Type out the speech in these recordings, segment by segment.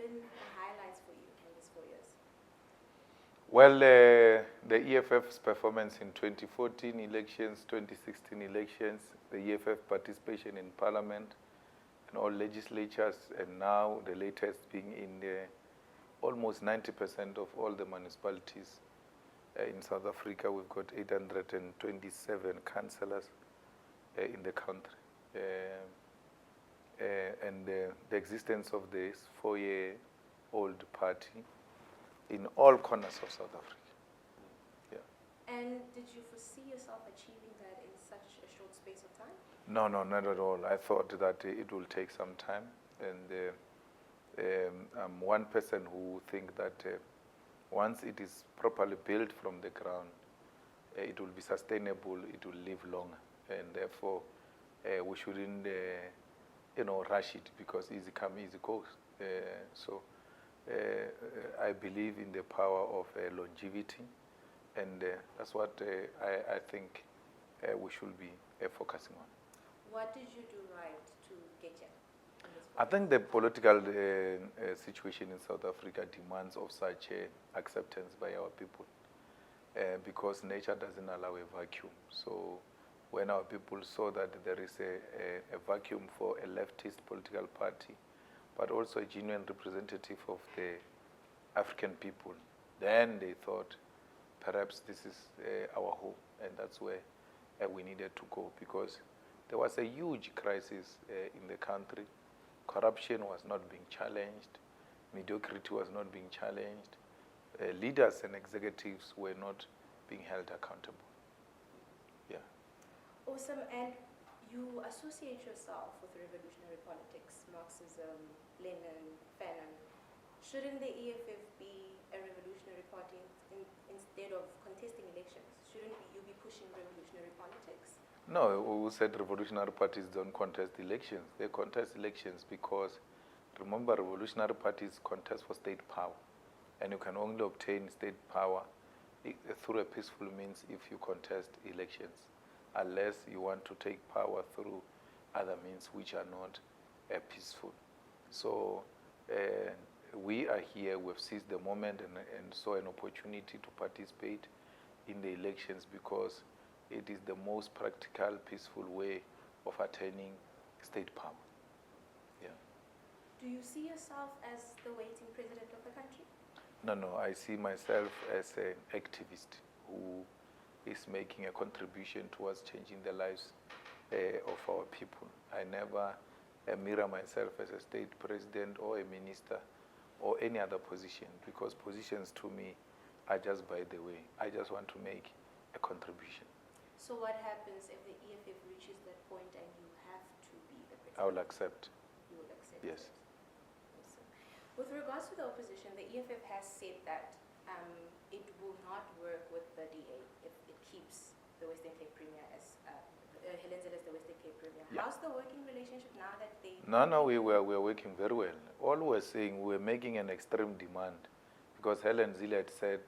been the highlights for you in these 4 years? Well, the EFF's performance in 2014 elections, 2016 elections, the EFF participation in parliament and all legislatures, and now the latest being in almost 90% of all the municipalities in South Africa. We've got 827 councillors in the country. And the existence of this 4-year-old party in all corners of South Africa. Yeah. And did you foresee yourself achieving that in such a short space of time? No, not at all. I thought that it will take some time, and I'm one person who think that once it is properly built from the ground, it will be sustainable, it will live longer, and therefore we shouldn't rush it, because easy come, easy goes. So I believe in the power of longevity, and that's what I think we should be focusing on. What did you do right to get here? I think the political situation in South Africa demands of such acceptance by our people, because nature doesn't allow a vacuum. So when our people saw that there is a vacuum for a leftist political party, but also a genuine representative of the African people, then they thought perhaps this is our home, and that's where we needed to go, because there was a huge crisis in the country. Corruption was not being challenged. Mediocrity was not being challenged. Leaders and executives were not being held accountable. Yeah. Awesome. And you associate yourself with revolutionary politics, Marxism, Lenin, Fanon. Shouldn't the EFF be a revolutionary party instead of contesting elections? Shouldn't you be pushing revolutionary politics? No, who said revolutionary parties don't contest elections? They contest elections because, remember, revolutionary parties contest for state power. And you can only obtain state power through a peaceful means if you contest elections, unless you want to take power through other means which are not peaceful. So we are here, we've seized the moment and saw an opportunity to participate in the elections, because it is the most practical, peaceful way of attaining state power. Yeah. Do you see yourself as the waiting president of the country? No, I see myself as an activist who is making a contribution towards changing the lives of our people. I never mirror myself as a state president or a minister or any other position, because positions to me are just by the way. I just want to make a contribution. So what happens if the EFF reaches that point and you have to be the president? I will accept. You will accept? Yes. It. Awesome. With regards to the opposition, the EFF has said that it will not work with the DA if it keeps the Western Cape Premier as Helen Zille as the Western Cape Premier. Yeah. How's the working relationship now that they... No, we are working very well. All we're saying, we're making an extreme demand, because Helen Zille had said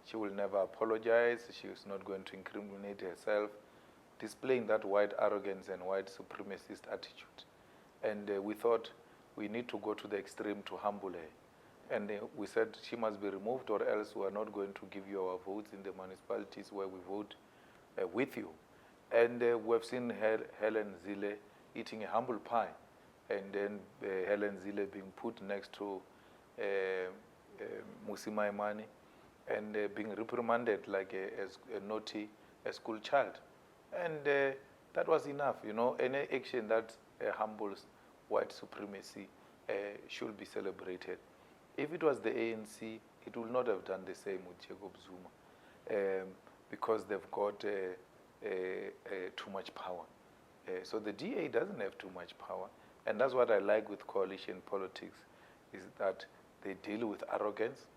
she will never apologize, she is not going to incriminate herself, displaying that white arrogance and white supremacist attitude. And we thought we need to go to the extreme to humble her. And we said she must be removed, or else we are not going to give you our votes in the municipalities where we vote with you. And we've seen Helen Zille eating a humble pie, and then Helen Zille being put next to Musi Maimane, and being reprimanded like a naughty school child. And that was enough. Any action that humbles white supremacy should be celebrated. If it was the ANC, it would not have done the same with Jacob Zuma, because they've got too much power. So the DA doesn't have too much power. And that's what I like with coalition politics, is that they deal with arrogance.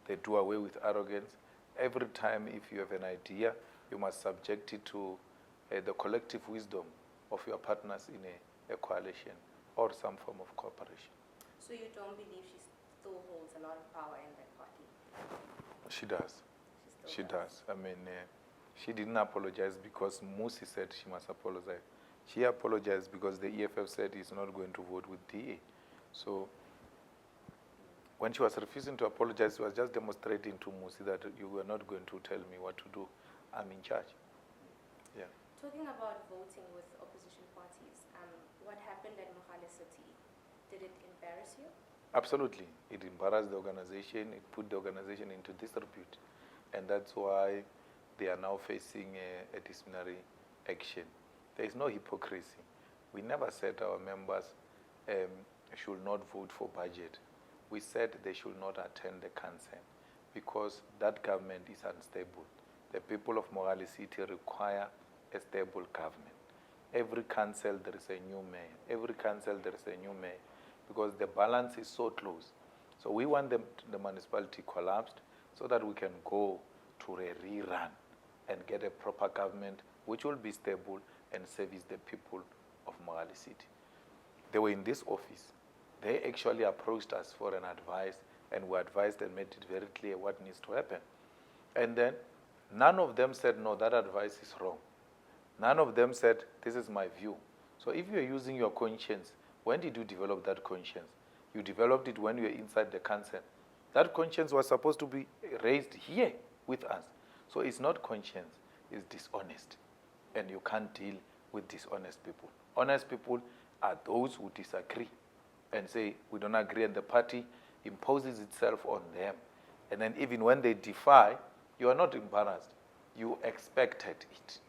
They do away with arrogance. Every time if you have an idea, you must subject it to the collective wisdom of your partners in a coalition or some form of cooperation. So you don't believe she still holds a lot of power in that party? She does. She does. I mean, she didn't apologize because Musi said she must apologize. She apologized because the EFF said it's not going to vote with DA. So When she was refusing to apologize, she was just demonstrating to Musi that you were not going to tell me what to do. I'm in charge. Yeah. Talking about voting with opposition parties, what happened at Mohale City, did it embarrass you? Absolutely. It embarrassed the organization. It put the organization into disrepute. And that's why they are now facing a disciplinary action. There is no hypocrisy. We never said our members should not vote for budget. We said they should not attend the council because that government is unstable. The people of Mohale City require a stable government. Every council there is a new mayor. Every council there is a new mayor because the balance is so close. So we want the municipality collapsed so that we can go to a rerun and get a proper government which will be stable and service the people of Mohale City. They were in this office. They actually approached us for an advice, and we advised and made it very clear what needs to happen. And then none of them said, no, that advice is wrong. None of them said, this is my view. So if you're using your conscience, when did you develop that conscience? You developed it when you were inside the council. That conscience was supposed to be raised here with us. So it's not conscience, it's dishonest. And you can't deal with dishonest people. Honest people are those who disagree and say, we don't agree, and the party imposes itself on them. And then even when they defy, you are not embarrassed. You expected it.